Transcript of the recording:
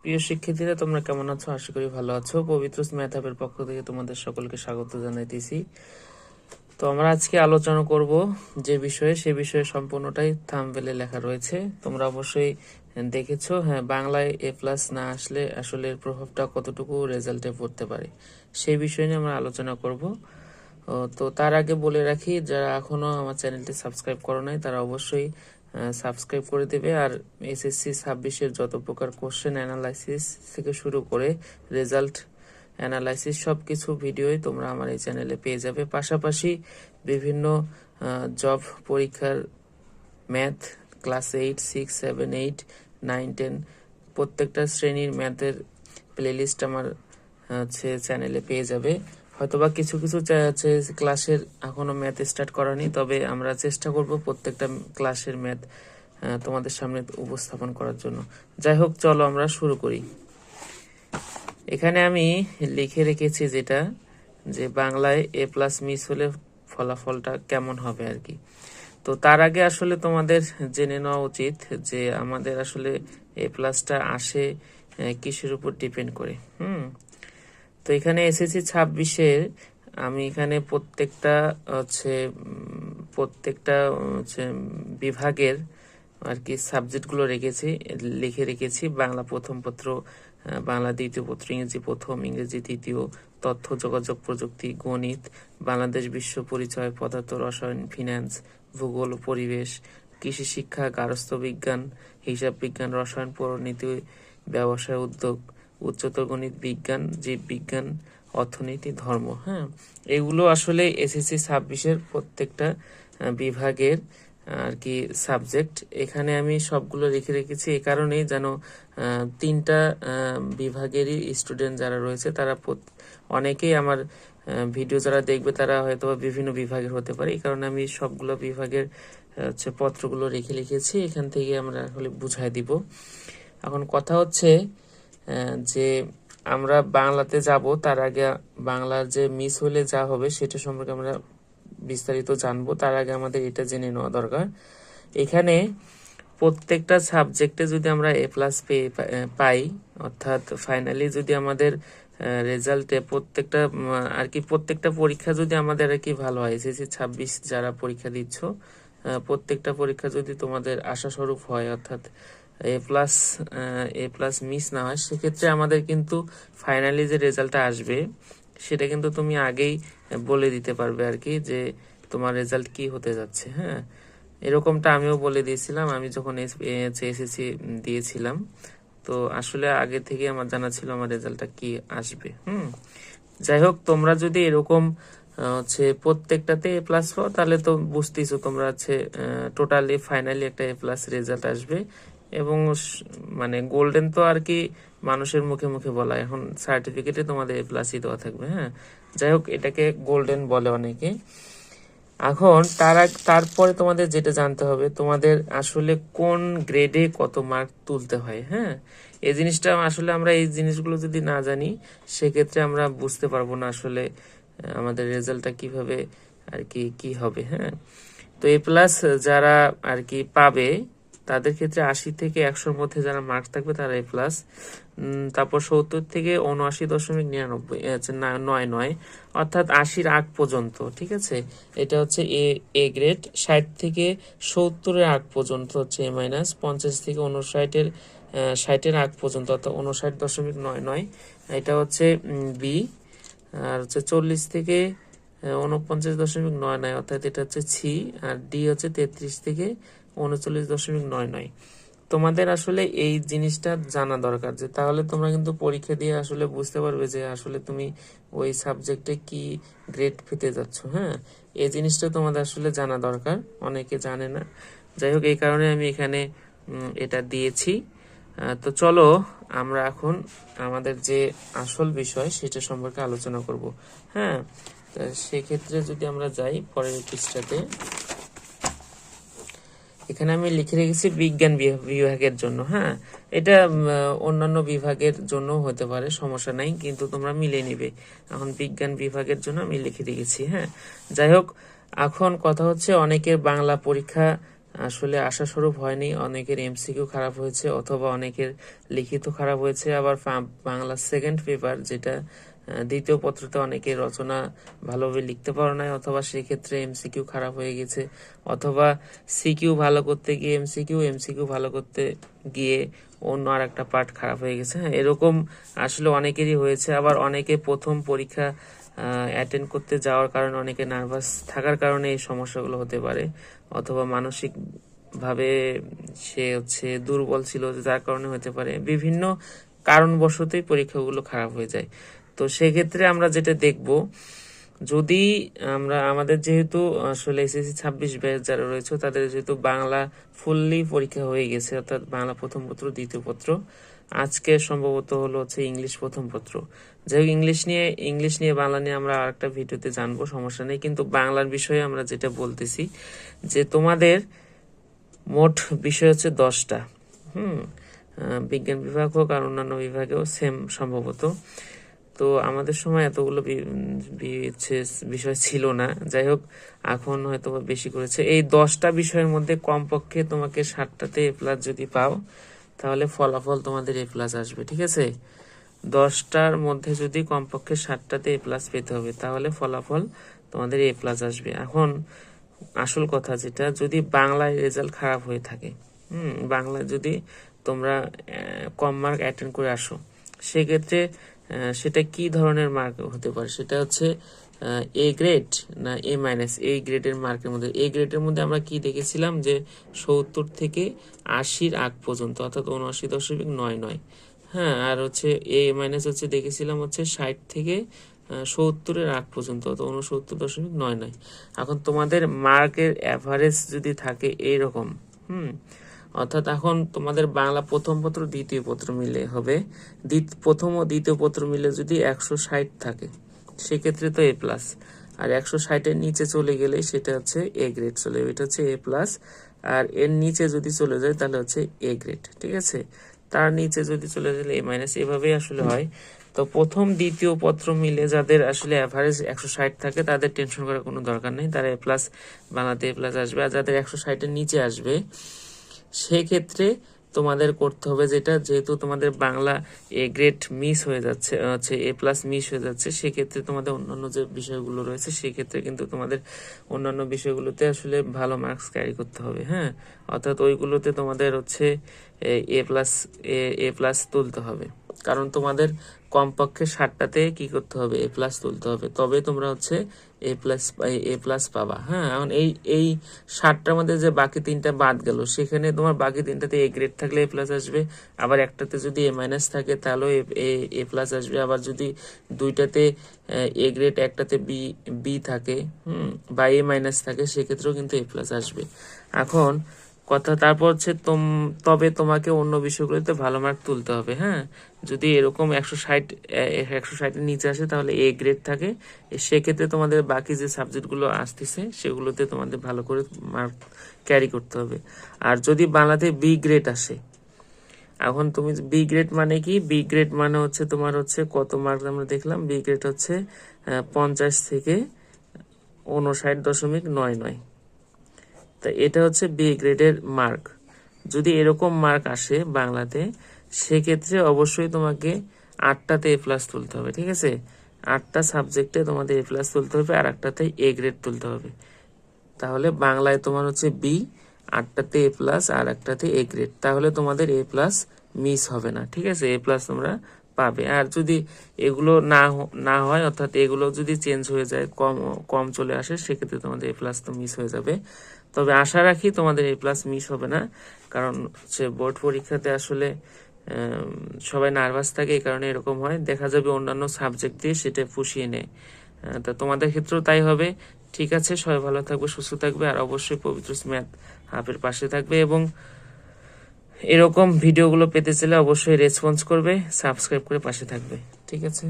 প্রিয় শিক্ষার্থীরা, তোমরা কেমন আছো? আশা করি ভালো আছো। পবিত্র ম্যাথ হাবের পক্ষ থেকে তোমাদের সকলকে স্বাগত জানাইতেছি। তো আমরা আজকে আলোচনা করব যে বিষয়ে, সে বিষয়ে সম্পূর্ণটাই থাম্বনেলে লেখা রয়েছে। তোমরা অবশ্যই দেখেছো। হ্যাঁ, বাংলায় A+ না আসলে আসলে এর প্রভাবটা কতটুকু রেজাল্টে পড়তে পারে, সেই বিষয় নিয়ে আমরা আলোচনা করব। তো তার আগে বলে রাখি, যারা এখনো আমার চ্যানেলটি সাবস্ক্রাইব করো নাই তারা অবশ্যই সাবস্ক্রাইব করে দেবে। আর SSC 26-এর যত প্রকার কোশ্চেন অ্যানালাইসিস থেকে শুরু করে রেজাল্ট অ্যানালাইসিস সব কিছু ভিডিওই তোমরা আমার এই চ্যানেলে পেয়ে যাবে। পাশাপাশি বিভিন্ন জব পরীক্ষার ম্যাথ ক্লাস 8, 6, 7, 8, 9, 10 প্রত্যেকটা শ্রেণীর ম্যাথের প্লেলিস্ট আমার চ্যানেলে পেয়ে যাবে। হয়তোবা কিছু কিছু ক্লাসের এখনো ম্যাথ স্টার্ট করানি, তবে আমরা চেষ্টা করব প্রত্যেকটা ক্লাসের ম্যাথ তোমাদের সামনে উপস্থাপন করার জন্য। যাই হোক, চলো আমরা শুরু করি। এখানে আমি লিখে রেখেছি যেটা, যে বাংলায় A+ মিস হলে ফলাফলটা কেমন হবে আর কি। তো তার আগে আসলে তোমাদের জেনে নেওয়া উচিত যে আমাদের আসলে A+টা আসে কিসের উপর ডিপেন্ড করে। তো এখানে SSC 26-এর আমি এখানে প্রত্যেকটা বিভাগের আর কি সাবজেক্টগুলো লিখে রেখেছি। বাংলা প্রথম পত্র, বাংলা দ্বিতীয় পত্র, ইংরেজি প্রথম, ইংরেজি দ্বিতীয়, তথ্য যোগাযোগ প্রযুক্তি, গণিত, বাংলাদেশ বিশ্ব পরিচয়, পদার্থ রসায়ন, ফিন্যান্স, ভূগোল, পরিবেশ, কৃষি শিক্ষা, গার্হস্থ্য বিজ্ঞান, হিসাব বিজ্ঞান, রসায়ন, পৌরনীতি, ব্যবসায়, উদ্যোগ, উচ্চতর গণিত, বিজ্ঞান, জীববিজ্ঞান, অর্থনীতি, ধর্ম। হ্যাঁ, এগুলো আসলে SSC 26-এর প্রত্যেকটা বিভাগের আর কি সাবজেক্ট। এখানে আমি সবগুলো লিখে রেখেছি এই কারণেই যেন তিনটা বিভাগেরই স্টুডেন্ট যারা রয়েছে তারা অনেকেই আমার ভিডিও যারা দেখবে তারা হয়তো বিভিন্ন বিভাগের হতে পারে। এই কারণে আমি সবগুলো বিভাগের পত্রগুলো লিখেছি। এখান থেকে আমরা আসলে বুঝাই দিব। এখন কথা হচ্ছে যে আমরা বাংলাতে যাব, তার আগে বাংলার যে মিস হলে যা হবে সেটা সম্পর্কে আমরা বিস্তারিত জানবো। তার আগে আমাদের এটা জেনে নেওয়া দরকার, এখানে প্রত্যেকটা সাবজেক্টে যদি আমরা A+ পাই, অর্থাৎ ফাইনালি যদি আমাদের রেজাল্টে প্রত্যেকটা পরীক্ষা যদি আমাদের আর কি ভালো হয়, SSC 26 যারা পরীক্ষা দিচ্ছ প্রত্যেকটা পরীক্ষা যদি তোমাদের আশাস্বরূপ হয়, অর্থাৎ A+ মিস না হয়, সেক্ষেত্রে আমাদের কিন্তু ফাইনালি যে রেজাল্টটা আসবে সেটা কিন্তু তুমি আগেই বলে দিতে পারবে আর কি, যে তোমার রেজাল্ট কি হতে যাচ্ছে। হ্যাঁ, এরকমটা আমিও বলে দিয়েছিলাম আমি যখন SSC দিয়েছিলাম। তো আসলে আগে থেকে আমার জানা ছিল আমার রেজাল্টটা কি আসবে। যাই হোক, তোমরা যদি এরকম প্রত্যেকটাতে A+ পাও, তাহলে তো বুঝতেইছো তোমরা টোটালি ফাইনালি একটা A+ রেজাল্ট আসবে। এবং মানে গোল্ডেন তো আর কি মানুষের মুখে মুখে বলা, এখন সার্টিফিকেটে তোমাদের A+ই দেওয়া থাকবে। হ্যাঁ, যাই হোক, এটাকে গোল্ডেন বলে অনেকে। এখন তারপরে তোমাদের যেটা জানতে হবে, তোমাদের আসলে কোন গ্রেডে কত মার্ক তুলতে হয়। হ্যাঁ, এই জিনিসটা আসলে আমরা এই জিনিসগুলো যদি না জানি, সেক্ষেত্রে আমরা বুঝতে পারবো না আসলে আমাদের রেজাল্টটা কিভাবে আর কি হবে। হ্যাঁ, তো A+ যারা আর কি পাবে তাদের ক্ষেত্রে 80 থেকে 100-র মধ্যে যারা মার্কস থাকবে তারা A+। তারপর 70 থেকে 79.99, অর্থাৎ 80-র আগ পর্যন্ত। ঠিক আছে, এটা হচ্ছে এ গ্রেড। 60 থেকে 70-এর আগ পর্যন্ত হচ্ছে A-। 50 থেকে 60-এর আগ পর্যন্ত অর্থাৎ 59.99, এটা হচ্ছে বি। আর হচ্ছে 40 থেকে 49.99, অর্থাৎ এটা হচ্ছে সি। আর ডি হচ্ছে 33 থেকে 39.99। তোমাদের আসলে এই জিনিসটা জানা দরকার, যে তাহলে তোমরা কিন্তু পরীক্ষা দিয়ে আসলে বুঝতে পারবে যে আসলে তুমি ওই সাবজেক্টে কি গ্রেড পেতে যাচ্ছ। হ্যাঁ, এই জিনিসটা তোমাদের আসলে জানা দরকার, অনেকে জানে না। যাই হোক, এই কারণে আমি এখানে এটা দিয়েছি। তো চলো আমরা এখন আমাদের যে আসল বিষয় সেটা সম্পর্কে আলোচনা করব। হ্যাঁ, সেক্ষেত্রে যদি আমরা যাই পরের পৃষ্ঠাতে, এখানে আমি লিখে রেখেছি বিজ্ঞান বিভাগের জন্য। হ্যাঁ, এটা অন্যান্য বিভাগের জন্য হতে পারে, সমস্যা নাই, কিন্তু তোমরা মিলে নিবে। এখন বিজ্ঞান বিভাগের জন্য আমি লিখে রেখেছি। হ্যাঁ, যাই হোক, এখন কথা হচ্ছে অনেকের বাংলা পরীক্ষা আসলে আশাস্বরূপ হয়নি। অনেকের এমসিকিউ খারাপ হয়েছে অথবা অনেকের লিখিত খারাপ হয়েছে। আবার বাংলা সেকেন্ড পেপার যেটা দ্বিতীয় পত্রতে অনেকে রচনা ভালোভাবে লিখতে পারো নাই, অথবা সেক্ষেত্রে এমসিকিউ খারাপ হয়ে গেছে, অথবা সিকিউ ভালো করতে গিয়ে এমসিকিউ, এমসিকিউ ভালো করতে গিয়ে অন্য আর একটা পার্ট খারাপ হয়ে গেছে। হ্যাঁ, এরকম আসলে অনেকেরই হয়েছে। আবার অনেকে প্রথম পরীক্ষা অ্যাটেন্ড করতে যাওয়ার কারণে, অনেকে নার্ভাস থাকার কারণে এই সমস্যাগুলো হতে পারে, অথবা মানসিক ভাবে সে দুর্বল ছিল, যার কারণে হতে পারে। বিভিন্ন কারণবশতই পরীক্ষাগুলো খারাপ হয়ে যায়। তো সেক্ষেত্রে আমরা যেটা দেখব, যদি আমাদের যেহেতু আসলে এসএসসি 26 ব্যাচ যারা রয়েছে তাদের যেহেতু বাংলা ফুললি পরীক্ষা হয়ে গেছে, অর্থাৎ বাংলা প্রথম পত্র দ্বিতীয় পত্র, আজকে সম্ভবত হলো ইংলিশ প্রথম পত্র। যাই হোক, ইংলিশ নিয়ে বাংলা নিয়ে আমরা আরেকটা ভিডিওতে জানবো, সমস্যা নেই। কিন্তু বাংলার বিষয়ে আমরা যেটা বলতেছি যে তোমাদের মোট বিষয় হচ্ছে 10টা। বিজ্ঞান বিভাগ হোক আর অন্যান্য বিভাগেও সেম সম্ভবত। তো আমাদের সময় এতগুলো বিষয় ছিল না। যাই হোক, এখন হয়তো বেশি করেছে। এই 10টা বিষয়ের মধ্যে কমপক্ষে তোমাকে 7টাতে A+ যদি পাও, তাহলে ফলাফল তোমাদের A+ আসবে। ঠিক আছে, 10টার মধ্যে যদি কমপক্ষে 7টাতে A+ পেতে হবে, তাহলে ফলাফল তোমাদের A+ আসবে। এখন আসল কথা যেটা, যদি বাংলায় রেজাল্ট খারাপ হয়ে থাকে, বাংলায় যদি তোমরা কম মার্ক অ্যাটেন্ড করে আসো, সেক্ষেত্রে সেটা কি ধরনের মার্ক হতে পারে? সেটা হচ্ছে A গ্রেড না A-, এই গ্রেডের মার্কের মধ্যে। A গ্রেডের মধ্যে আমরা কি দেখেছিলাম যে 70 থেকে 80-র আগ পর্যন্ত, অর্থাৎ 79.99। হ্যাঁ, আর A- দেখেছিলাম 60 থেকে 70-এর আগ পর্যন্ত, অর্থাৎ 69.99। এখন তোমাদের মার্কের অ্যাভারেজ যদি থাকে এইরকম, অর্থাৎ এখন তোমাদের বাংলা প্রথম পত্র দ্বিতীয় পত্র মিলে হবে, প্রথম ও দ্বিতীয় পত্র মিলে যদি 160 থাকে, সেক্ষেত্রে তো A+। আর 160-এর নিচে চলে গেলে সেটা A গ্রেড চলে যাবে, এটা A+। আর এর নিচে যদি চলে যায় তাহলে A গ্রেড। ঠিক আছে, তার নিচে যদি চলে গেলে A-, এভাবেই আসলে হয়। তো প্রথম দ্বিতীয় পত্র মিলে যাদের আসলে অ্যাভারেজ 160 থাকে, তাদের টেনশন করার কোনো দরকার নেই, তারা A+, বাংলাতে A+ আসবে। আর যাদের 160-এর নিচে আসবে, সেক্ষেত্রে তোমাদের করতে হবে যেটা, যেহেতু তোমাদের বাংলা A গ্রেড মিস হয়ে যাচ্ছে, A+ মিস হয়ে যাচ্ছে, সেক্ষেত্রে তোমাদের অন্যান্য যে বিষয়গুলো রয়েছে, সেক্ষেত্রে কিন্তু তোমাদের অন্যান্য বিষয়গুলোতে আসলে ভালো মার্কস ক্যারি করতে হবে। হ্যাঁ, অর্থাৎ ওইগুলোতে তোমাদের A+ তুলতে হবে, কারণ তোমাদের কমপক্ষে 7টাতে কি করতে হবে? A+ তুলতে হবে, তবে তোমরা A+ পাবা। হ্যাঁ, এখন এই 7টার মধ্যে যে বাকি 3টা বাদ গেল, সেখানে তোমার বাকি 3টাতে A গ্রেড থাকলে A+ আসবে, আবার একটাতে যদি A- থাকে তাহলেও A+ আসবে, আবার যদি 2টাতে A গ্রেড, একটাতে বি থাকে, বা A- থাকে, সেক্ষেত্রেও কিন্তু A+ আসবে। এখন কথা, তারপর তবে তোমাকে অন্য বিষয়গুলোতে ভালো মার্ক তুলতে হবে। হ্যাঁ, যদি এরকম 160-এর নিচে আসে, তাহলে A গ্রেড থাকে, সেক্ষেত্রে তোমাদের বাকি যে সাবজেক্টগুলো আসতেছে সেগুলোতে তোমাদের ভালো করে মার্ক ক্যারি করতে হবে। আর যদি বাংলাতে বি গ্রেড আসে, এখন তুমি বি গ্রেড মানে কি? বি গ্রেড মানে তোমার কত মার্ক আমরা দেখলাম, বি গ্রেড 50 থেকে 59.99। তা এটা বি গ্রেডের মার্ক। যদি এরকম মার্ক আসে বাংলাতে, সেক্ষেত্রে অবশ্যই তোমাকে 8টাতে A+ তুলতে হবে। ঠিক আছে, 8টা সাবজেক্টে তোমাদের A+ তুলতে হবে, আর একটাতে A গ্রেড তুলতে হবে। তাহলে বাংলায় তোমার বি, 8টাতে A+, আর একটাতে A গ্রেড, তাহলে তোমাদের A+ মিস হবে না। ঠিক আছে, A+ তোমরা পাবে। আর যদি এগুলো না হয়, অর্থাৎ এগুলো যদি চেঞ্জ হয়ে যায়, কম চলে আসে, সেক্ষেত্রে তোমাদের A+ তো মিস হয়ে যাবে। তবে আশা রাখি তোমাদের A+ মিস হবে না, কারণ বোর্ড পরীক্ষাতে আসলে সবাই নার্ভাস থাকে, এই কারণে এরকম হয়। দেখা যাবে অন্যান্য সাবজেক্ট দিয়ে সেটা পুষিয়ে নেয়। তা তোমাদের ক্ষেত্রেও তাই হবে। ঠিক আছে, সবাই ভালো থাকবে, সুস্থ থাকবে, আর অবশ্যই পবিত্র ম্যাথ হাবের পাশে থাকবে, এবং এরকম ভিডিওগুলো পেতে চাইলে অবশ্যই রেসপন্স করবে, সাবস্ক্রাইব করে পাশে থাকবে। ঠিক আছে।